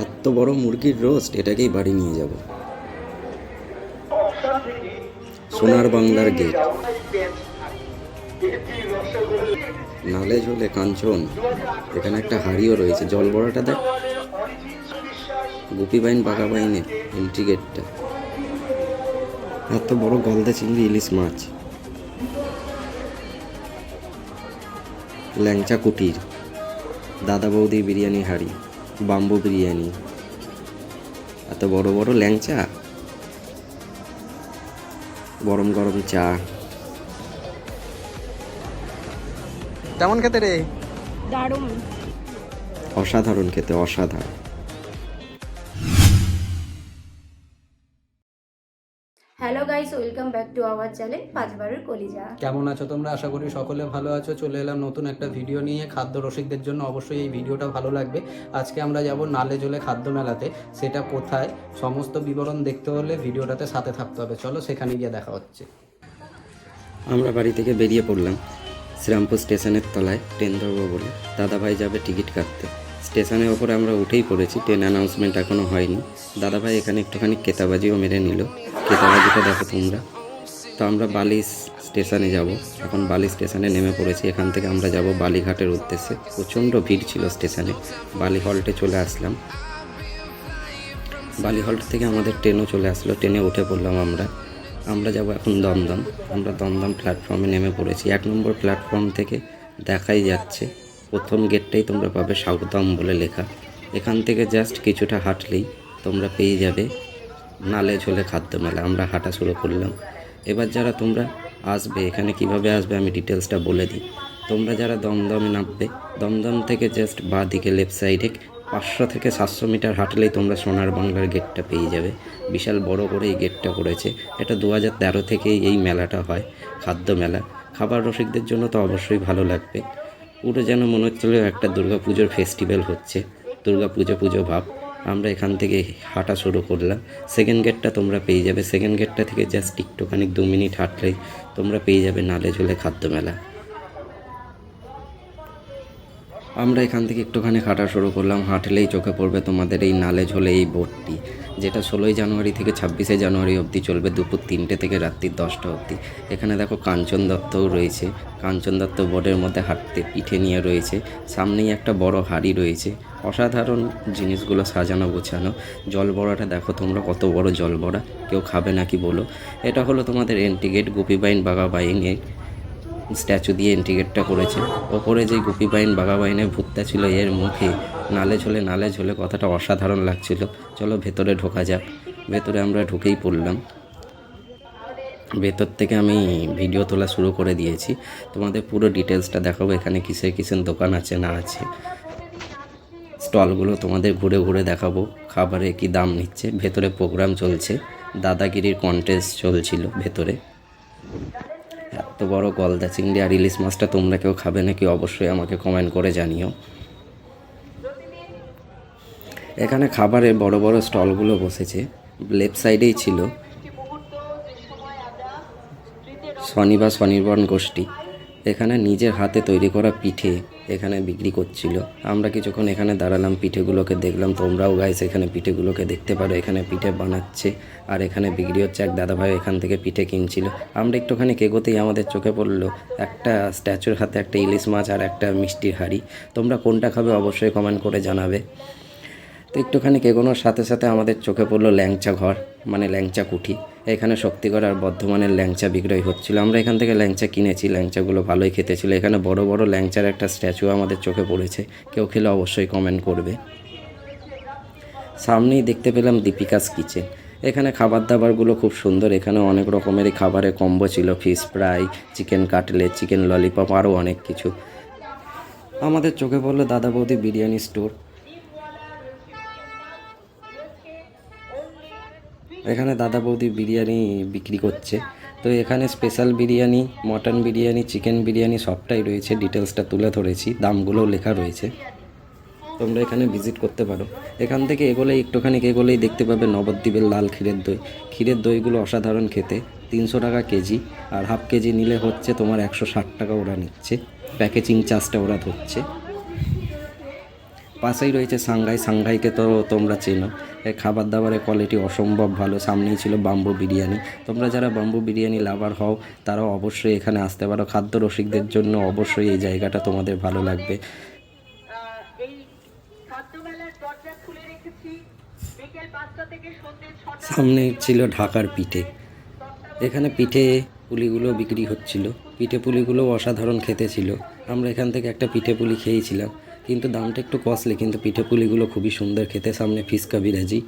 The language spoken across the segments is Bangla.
এত বড় মুরগির রোস্ট, এটাকেই বাড়ি নিয়ে যাব। সোনার বাংলার গেট, নালে ঝোলে কাঞ্চন। এখানে একটা হাড়িও রয়েছে, জল বড়াটা দেখ, গুপি বাইন বাঘা বাইনের এন্ট্রি গেটটা। এত বড় গলদা চিংড়ি, ইলিশ মাছ, ল্যাংচা কুটির, দাদা বৌদি বিরিয়ানি হাড়ি, বাম্বু বিরিয়ানি, এত বড় বড় ল্যাংচা, গরম গরম চা। কেমন খেতে রে? দারুণ। অসাধারণ খেতে, অসাধারণ। Hello guys, welcome back to our channel পাঁচবারের কলিজা। কেমন আছো তোমরা? আশা করি সকলে ভালো আছো। চলে এলাম নতুন একটা ভিডিও নিয়ে। খাদ্য রসিকদের জন্য অবশ্যই এই ভিডিওটা ভালো লাগবে। আজকে আমরা যাব নালে জলে খাদ্য মেলাতে। সেটা কোথায়, সমস্ত বিবরণ দেখতে হলে ভিডিওটাতে সাথে থাকতে হবে। চলো সেখানে গিয়ে দেখা হচ্ছে। আমরা বাড়ি থেকে বেরিয়ে পড়লাম শ্রীরামপুর স্টেশনের তলায় ট্রেন ধরবো বলে। দাদাভাই যাবে টিকিট কাটতে। স্টেশনের ওপরে আমরা উঠেই পড়েছি, ট্রেন অ্যানাউন্সমেন্ট এখনও হয়নি। দাদাভাই এখানে একটুখানি কেতাবাজিও মেরে নিল। কেতাবাজিটা দেখো তোমরা। তো আমরা বালি স্টেশনে যাব। এখন বালি স্টেশনে নেমে পড়েছি। এখান থেকে আমরা যাব বালিঘাটের উদ্দেশ্যে। প্রচণ্ড ভিড় ছিল স্টেশনে। বালি হল্টে চলে আসলাম। বালি হল্ট থেকে আমাদের ট্রেনও চলে আসলো। ট্রেনে উঠে পড়লাম আমরা যাব এখন দমদম। আমরা দমদম প্ল্যাটফর্মে নেমে পড়েছি। 1 নম্বর প্ল্যাটফর্ম থেকে দেখাই যাচ্ছে, প্রথম গেটটাই তোমরা পাবে সাউদম বলে লেখা। এখান থেকে জাস্ট কিছুটা হাঁটলেই তোমরা পেয়ে যাবে নালে ঝোলে খাদ্য মেলা। আমরা হাঁটা শুরু করলাম। এবার যারা তোমরা আসবে, এখানে কিভাবে আসবে আমি ডিটেলসটা বলে দিই। তোমরা যারা দমদমে নামবে, দমদম থেকে জাস্ট বাঁ দিকে লেফট সাইডে 500 থেকে 700 মিটার হাঁটলেই তোমরা সোনার বাংলার গেটটা পেয়ে যাবে। বিশাল বড় করে এই গেটটা করেছে। এটা 2013 থেকেই এই মেলাটা হয়, খাদ্য মেলা। খাবার রসিকদের জন্য তো অবশ্যই ভালো লাগবে। পুরো যেন মনে হচ্ছিল একটা দুর্গাপুজোর ফেস্টিভ্যাল হচ্ছে, পুজো ভাব। আমরা এখান থেকে হাঁটা শুরু করলাম। সেকেন্ড গেটটা তোমরা পেয়ে যাবে। সেকেন্ড গেটটা থেকে জাস্ট একটুখানি 2 মিনিট হাঁটলেই তোমরা পেয়ে যাবে নালে ঝোলে খাদ্য মেলা। আমরা এখান থেকে একটুখানি হাঁটা শুরু করলাম। হাঁটলেই চোখে পড়বে তোমাদের এই নালে ঝোলে এই বোর্ডটি, যেটা 16 জানুয়ারি থেকে 26 জানুয়ারি অবধি চলবে, দুপুর 3টে থেকে রাত্রি 10টা অবধি। এখানে দেখো কাঞ্চন দত্তও রয়েছে। কাঞ্চন দত্ত বোর্ডের মধ্যে হাঁটতে পিঠে নিয়ে রয়েছে। সামনেই একটা বড় হাঁড়ি রয়েছে। অসাধারণ জিনিসগুলো সাজানো গোছানো। জল বড়াটা দেখো তোমরা, কত বড় জল বড়া, কেউ খাবে নাকি বলো। এটা হলো তোমাদের এন্ট্রি গেট। গুপি বাইন বাঘা বাইনের স্ট্যাচু দিয়ে এন্ট্রি গেটটা করেছে। ওপরে যে গুপি বাইন বাঘা বাইনের ভূতটা ছিল, এর মুখে নালে ঝোলে কথাটা অসাধারণ লাগছিল। চলো ভেতরে ঢোকা যাক। ভেতরে আমরা ঢুকেই পড়লাম। ভেতর থেকে আমি ভিডিও তোলা শুরু করে দিয়েছি। তোমাদের পুরো ডিটেলসটা দেখাবো, এখানে কিসের দোকান আছে না আছে, স্টলগুলো তোমাদের ঘুরে ঘুরে দেখাবো। খাবারে কি দাম নিচ্ছে। ভেতরে প্রোগ্রাম চলছে, দাদাগিরির কন্টেস্ট চলছিল ভেতরে। এত বড় গলদা চিংড়ি আর ইলিশ মাছটা তোমরা কেউ খাবে নাকি অবশ্যই আমাকে কমেন্ট করে জানিও। এখানে খাবারে বড় বড় স্টলগুলো বসেছে। লেফট সাইডেই ছিল স্বনির্ভর গোষ্ঠী। এখানে নিজের হাতে তৈরি করা পিঠে এখানে বিক্রি করছিল। আমরা কিছুক্ষণ এখানে দাঁড়ালাম, পিঠেগুলোকে দেখলাম। তোমরাও গাইস এখানে পিঠেগুলোকে দেখতে পারো। এখানে পিঠে বানাচ্ছে আর এখানে বিক্রি হচ্ছে। এক দাদাভাই এখান থেকে পিঠে কিনছিল। আমরা একটুখানি এগোতেই আমাদের চোখে পড়লো একটা স্ট্যাচুর হাতে একটা ইলিশ মাছ আর একটা মিষ্টির হাঁড়ি। তোমরা কোনটা খাবে অবশ্যই কমেন্ট করে জানাবে। তো একটুখানি এগোনোর সাথে সাথে আমাদের চোখে পড়লো ল্যাংচা ঘর, মানে ল্যাংচা কুঠি। এখানে শক্তিগড় আর বর্ধমানের ল্যাংচা বিক্রয় হচ্ছিল। আমরা এখান থেকে ল্যাংচা কিনেছি। ল্যাংচাগুলো ভালোই খেতে ছিল। এখানে বড় বড় ল্যাংচার একটা স্ট্যাচু আমাদের চোখে পড়েছে। কেউ খেলে অবশ্যই কমেন্ট করবে। সামনেই দেখতে পেলাম দীপিকাস কিচেন। এখানে খাবার দাবারগুলো খুব সুন্দর। এখানে অনেক রকমেরই খাবারের কম্বো ছিল, fish fry, chicken cutlet, chicken lollipop, আরও অনেক কিছু। আমাদের চোখে পড়লো দাদা বৌদি বিরিয়ানি স্টোর। এখানে দাদা বৌদি বিরিয়ানি বিক্রি করছে। তো এখানে special biryani, mutton biryani, chicken biryani সবটাই রয়েছে। ডিটেলসটা তুলে ধরেছি, দামগুলোও লেখা রয়েছে। তোমরা এখানে ভিজিট করতে পারো। এখান থেকে একটুখানি এগোলেই দেখতে পাবে নবদ্বীপের লাল ক্ষীরের দই। ক্ষীরের দইগুলো অসাধারণ খেতে। 300 টাকা কেজি, আর হাফ কেজি নিলে হচ্ছে তোমার 160 টাকা ওরা নিচ্ছে। প্যাকেজিং চার্জটা ওরা ধরছে। পাশেই রয়েছে সাংঘাই। সাংঘাইকে তো তোমরা চেনো, এই খাবার দাবারের কোয়ালিটি অসম্ভব ভালো। সামনেই ছিল বাম্বু বিরিয়ানি। তোমরা যারা বাম্বু বিরিয়ানি লাভার হও তারাও অবশ্যই এখানে আসতে পারো। খাদ্য রসিকদের জন্য অবশ্যই এই জায়গাটা তোমাদের ভালো লাগবে। সামনে ছিল ঢাকার পিঠে। এখানে পিঠে পুলিগুলো বিক্রি হচ্ছিল। পিঠে পুলিগুলো অসাধারণ খেতে ছিল। আমরা এখান থেকে একটা পিঠে পুলি খেয়েছিলাম, কিন্তু দামটা একটু কস্টলি, কিন্তু পিঠে পুলিগুলো খুবই সুন্দর খেতে। সামনে ফিসকা বিরাজি।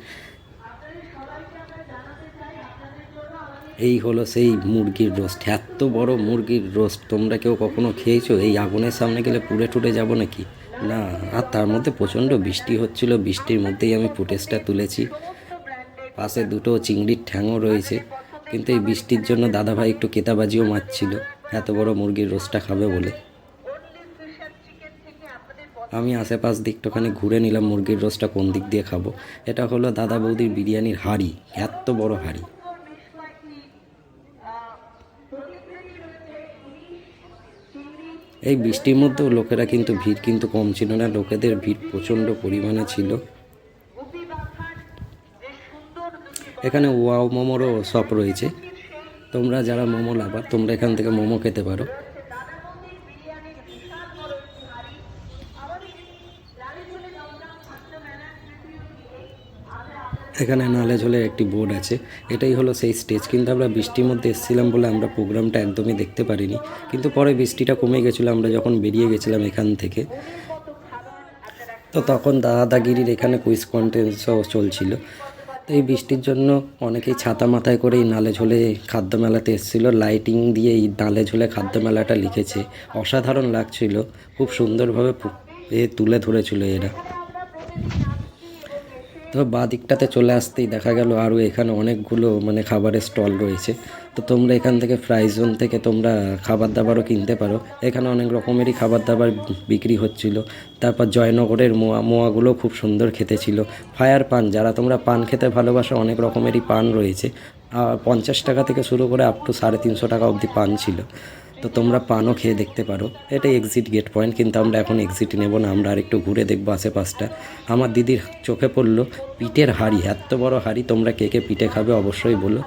এই হলো সেই মুরগির রোস্ট। এত বড় মুরগির রোস্ট তোমরা কেউ কখনো খেয়েছো? এই আগুনের সামনে গেলে পুড়ে টুটে যাবো নাকি? না। আর তার মধ্যে প্রচণ্ড বৃষ্টি হচ্ছিল। বৃষ্টির মধ্যেই আমি ফুটেজটা তুলেছি। পাশে দুটো চিংড়ির ঠ্যাংও রয়েছে, কিন্তু এই বৃষ্টির জন্য দাদাভাই একটু কেতাবাজিও মারছিল এত বড় মুরগির রোস্টটা খাবে বলে। আমি আশেপাশ দিকটাখানে ঘুরে নিলাম মুরগির রোস্টটা কোন দিক দিয়ে খাবো। এটা হলো দাদা বৌদির বিরিয়ানির হাঁড়ি, এত বড় হাঁড়ি। এই বৃষ্টির মধ্যেও লোকেরা কিন্তু ভিড় কিন্তু কম ছিল না, লোকেদের ভিড় প্রচণ্ড পরিমাণে ছিল। এখানে ওয়াও মোমোরও শপ রয়েছে। তোমরা যারা মোমো লাভার তোমরা এখান থেকে মোমো খেতে পারো। এখানে নালে ঝোলের একটি বোর্ড আছে। এটাই হলো সেই স্টেজ। কিন্তু আমরা বৃষ্টির মধ্যে এসেছিলাম বলে আমরা প্রোগ্রামটা একদমই দেখতে পারিনি, কিন্তু পরে বৃষ্টিটা কমে গেছিলো আমরা যখন বেরিয়ে গেছিলাম এখান থেকে। তো তখন দাদাগিরির এখানে কুইজ কন্টেস্টও চলছিল। তো এই বৃষ্টির জন্য অনেকেই ছাতা মাথায় করে এই নালে ঝোলে খাদ্য মেলাতে এসেছিলো। লাইটিং দিয়ে এই নালে ঝোলে খাদ্য মেলাটা লিখেছে, অসাধারণ লাগছিল। খুব সুন্দরভাবে তুলে ধরেছিল এরা। তো বাঁ দিকটাতে চলে আসতেই দেখা গেল আরও এখানে অনেকগুলো খাবারের স্টল রয়েছে। তো তোমরা এখান থেকে ফ্রাই জোন থেকে তোমরা খাবার দাবারও কিনতে পারো। এখানে অনেক রকমেরই খাবার দাবার বিক্রি হচ্ছিল। তারপর জয়নগরের মোয়াগুলো খুব সুন্দর খেতে ছিল। ফায়ার পান, যারা তোমরা পান খেতে ভালোবাসো, অনেক রকমেরই পান রয়েছে। 50 টাকা থেকে শুরু করে আপ টু 350 টাকা অবধি পান ছিল। তো তোমরা পানও খেয়ে দেখতে পারো। এটা এক্সিট গেট পয়েন্ট, কিন্তু আমরা এখন এক্সিট নেব না, আমরা আরেকটু ঘুরে দেখবো আশেপাশটা। আমার দিদির চোখে পড়লো পিঠের হাঁড়ি, এত বড় হাঁড়ি। তোমরা কে কে পিঠে খাবে অবশ্যই বলো।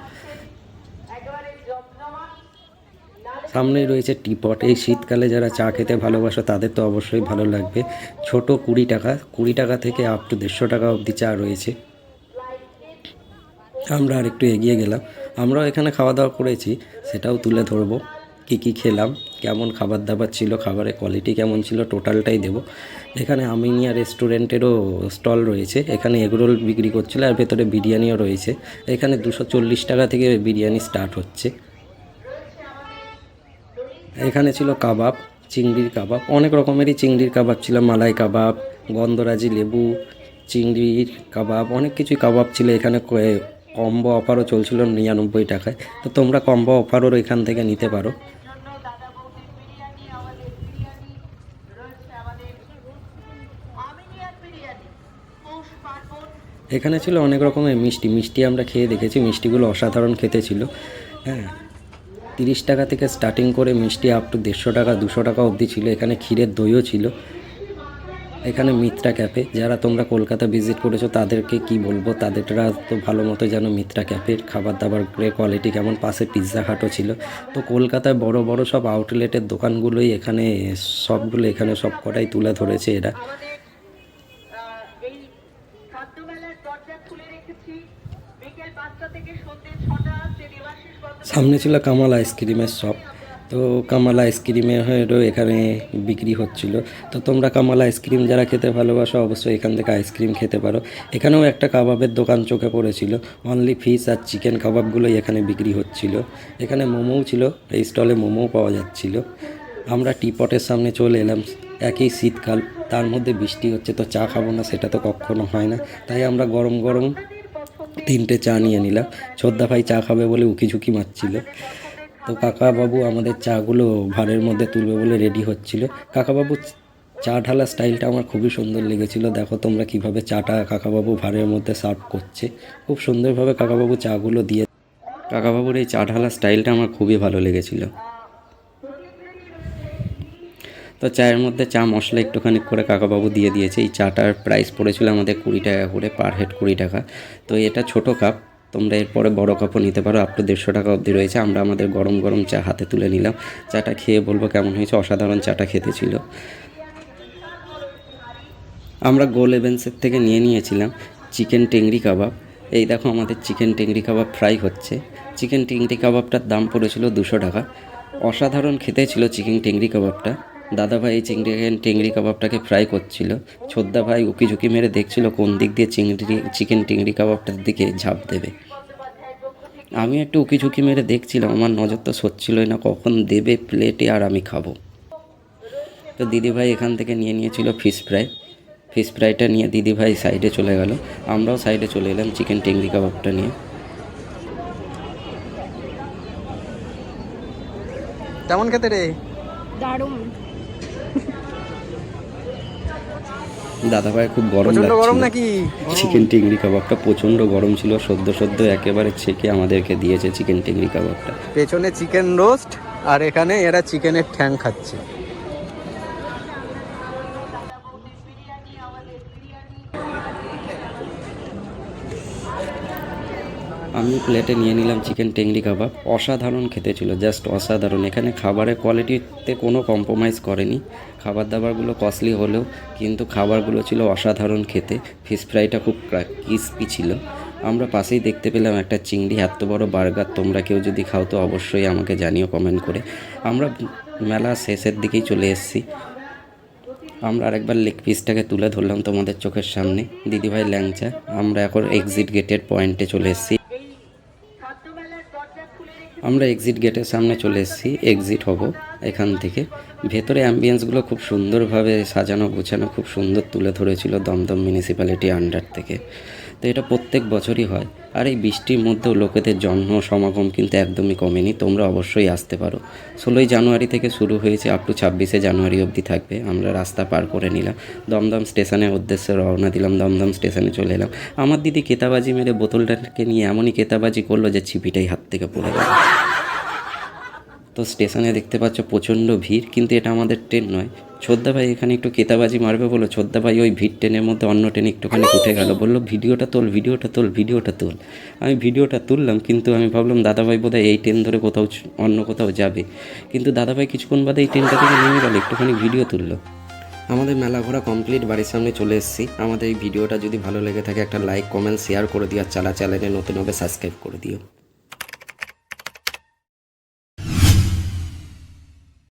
সামনেই রয়েছে টিপট। এই শীতকালে যারা চা খেতে ভালোবাসো তাদের তো অবশ্যই ভালো লাগবে। ছোট 20 টাকা, 20 টাকা থেকে আপ টু 150 টাকা অবধি চা রয়েছে। আমরা আর একটু এগিয়ে গেলাম। আমরাও এখানে খাওয়া দাওয়া করেছি, সেটাও তুলে ধরবো। কী খেলাম, কেমন খাবার দাবার ছিল, খাবারের কোয়ালিটি কেমন ছিল, টোটালটাই দেবো। এখানে আমিনিয়া রেস্টুরেন্টেরও স্টল রয়েছে। এখানে এগরোল বিক্রি করছিল, আর ভেতরে বিরিয়ানিও রয়েছে। এখানে 240 টাকা থেকে বিরিয়ানি স্টার্ট হচ্ছে। এখানে ছিল কাবাব, চিংড়ির কাবাব, অনেক রকমেরই চিংড়ির কাবাব ছিল। মালাই কাবাব, গন্ধরাজি লেবু, চিংড়ির কাবাব, অনেক কিছুই কাবাব ছিল। এখানে কম্বো অফারও চলছিল 99 টাকায়। তো তোমরা কম্বো অফারও এখান থেকে নিতে পারো। এখানে ছিল অনেক রকমের মিষ্টি আমরা খেয়ে দেখেছি। মিষ্টিগুলো অসাধারণ খেতে ছিল। হ্যাঁ, 30 টাকা থেকে স্টার্টিং করে মিষ্টি আপ টু 150 টাকা 200 টাকা অবধি ছিল। এখানে ক্ষীরের দইও ছিল। এখানে মিত্রা ক্যাফে, যারা তোমরা কলকাতা ভিজিট করেছো তাদেরকে কি বলবো, তাদেরটা তো ভালো মতো জানো মিত্রা ক্যাফের খাবার দাবার কোয়ালিটি কেমন। পাশে পিৎজা হাটও ছিল। তো কলকাতায় বড় বড় সব আউটলেটের দোকানগুলোই এখানে সব কটাই তুলে ধরেছে এরা। সামনে ছিল কামাল আইসক্রিমের শপ। তো কামাল আইসক্রিমেরও এখানে বিক্রি হচ্ছিল। তো তোমরা কামাল আইসক্রিম যারা খেতে ভালোবাসো অবশ্যই এখান থেকে আইসক্রিম খেতে পারো। এখানেও একটা কাবাবের দোকান চোখে পড়েছিল। অনলি ফিশ আর চিকেন কাবাবগুলোই এখানে বিক্রি হচ্ছিল। এখানে মোমোও ছিল, এই স্টলে মোমোও পাওয়া যাচ্ছিল। আমরা টিপটের সামনে চলে এলাম। একই শীতকাল, তার মধ্যে বৃষ্টি হচ্ছে, তো চা খাবো না সেটা তো কখনো হয় না। তাই আমরা গরম গরম 3টে চা নিয়ে নিলাম। ছোদ্দা ভাই চা খাবে বলে উকিঝুঁকি মারছিল। তো কাকাবাবু আমাদের চাগুলো ভাঁড়ের মধ্যে তুলবে বলে রেডি হচ্ছিল। কাকাবাবু চা ঢালা স্টাইলটা আমার খুবই সুন্দর লেগেছিল। দেখো তোমরা কিভাবে চাটা কাকাবাবু ভাঁড়ের মধ্যে সার্ভ করছে। খুব সুন্দরভাবে কাকাবাবু চাগুলো দিয়ে, কাকাবাবুর এই চা ঢালা স্টাইলটা আমার খুবই ভালো লেগেছিল। তো চায়ের মধ্যে চা মশলা একটুখানি করে কাকাবাবু দিয়ে দিয়েছে। এই চাটার প্রাইস পড়েছিল আমাদের 20 টাকা করে, পার হেড 20 টাকা। তো এটা ছোটো কাপ, তোমরা এরপরে বড় কাপও নিতে পারো, আপ টু 150 টাকা অবধি রয়েছে। আমরা আমাদের গরম গরম চা হাতে তুলে নিলাম। চাটা খেয়ে বলবো কেমন হয়েছে, অসাধারণ চাটা খেতে ছিল। আমরা গোল এভেন্সের থেকে নিয়েছিলাম চিকেন টেংরি কাবাব। এই দেখো আমাদের চিকেন টেংরি কাবাব ফ্রাই হচ্ছে। চিকেন টেংরি কাবাবটার দাম পড়েছিল 200 টাকা। অসাধারণ খেতে ছিল চিকেন টেংরি কাবাবটা। দাদাভাই এই টেংরি কাবাবটাকে ফ্রাই করছিল। ছোদ্দা ভাই উকি ঝুঁকি মেরে দেখছিল কোন দিক দিয়ে চিকেন টেংরি কাবাবটার দিকে ঝাঁপ দেবে। আমি একটু উকি ঝুঁকি মেরে দেখছিলাম, আমার নজর তো সচ্ছিলই না কখন দেবে প্লেটে আর আমি খাবো। তো দিদিভাই এখান থেকে নিয়েছিল ফিশ ফ্রাইটা নিয়ে দিদিভাই সাইডে চলে গেল, আমরাও সাইডে চলে এলাম চিকেন টেংরি কাবাবটা নিয়ে। কেমন খেতে রে? দারুণ। দাদাভাই খুব গরম নাকি? চিকেন টেংরি কাবাবটা প্রচণ্ড গরম ছিল, সদ্য একেবারে ছেঁকে আমাদেরকে দিয়েছে চিকেন টেংরি কাবাবটা। পেছনে চিকেন রোস্ট আর এখানে এরা চিকেনের ঠ্যাং খাচ্ছে। আমি প্লেটে নিয়ে নিলাম চিকেন টেংরি কাবাব। অসাধারণ খেতে ছিল, জাস্ট অসাধারণ। এখানে খাবারের কোয়ালিটিতে কোনো কম্প্রোমাইজ করেনি। খাবার দাবারগুলো কস্টলি হলেও কিন্তু খাবারগুলো ছিল অসাধারণ খেতে। ফিশ ফ্রাইটা খুব ক্রিস্পি ছিল। আমরা পাশেই দেখতে পেলাম একটা চিংড়ি, এত বড় বার্গার। তোমরা কেউ যদি খাও তো অবশ্যই আমাকে জানিও কমেন্ট করে। আমরা মেলা শেষের দিকেই চলে এসেছি। আমরা আরেকবার লেগ পিসটাকে তুলে ধরলাম তোমাদের চোখের সামনে। দিদিভাই ল্যাংচা। আমরা এখন এক্সিট গেটের পয়েন্টে চলে এসেছি। আমরা এক্সিট গেটের সামনে চলে এসেছি, এক্সিট হব এখান থেকে। ভেতরে অ্যাম্বিয়েন্সগুলো খুব সুন্দরভাবে সাজানো গোছানো, খুব সুন্দর তুলে ধরেছিল দমদম মিউনিসিপ্যালিটি আন্ডার থেকে। তো এটা প্রত্যেক বছরই হয়। আর এই বৃষ্টির মধ্যেও লোকেদের সমাগম কিন্তু একদমই কমেনি। তোমরা অবশ্যই আসতে পারো। 16ই জানুয়ারি থেকে শুরু হয়েছে, আপ টু 26শে জানুয়ারি অবধি থাকবে। আমরা রাস্তা পার করে নিলাম, দমদম স্টেশনের উদ্দেশ্যে রওনা দিলাম। দমদম স্টেশনে চলে এলাম। আমার দিদি কেতাবাজি মেরে বোতলটাকে নিয়ে এমনই কেতাবাজি করলো যে ছিপিটাই হাত থেকে পড়ে গেল। তো স্টেশনে দেখতে পাচ্ছ প্রচণ্ড ভিড়, কিন্তু এটা আমাদের ট্রেন নয়। ছোদ্দা ভাই এখানে একটু কেতাবাজি মারবে বলো, ছোদ্দা ভাই ওই ভিড় ট্রেনের মধ্যে অন্য ট্রেনে একটুখানি উঠে গেল, বললো ভিডিওটা তোল। আমি ভিডিওটা তুললাম, কিন্তু আমি ভাবলাম দাদাভাই বোধহয় এই ট্রেন ধরে অন্য কোথাও যাবে। কিন্তু দাদাভাই কিছুক্ষণ বাদে এই ট্রেনটা থেকে নেমে গেল, একটুখানি ভিডিও তুললো। আমাদের মেলা ঘোরা কমপ্লিট, বাড়ির সামনে চলে এসেছি। আমাদের এই ভিডিওটা যদি ভালো লেগে থাকে একটা লাইক, কমেন্ট, শেয়ার করে দিও। আর চ্যানেলে নতুন হবে সাবস্ক্রাইব করে দিও।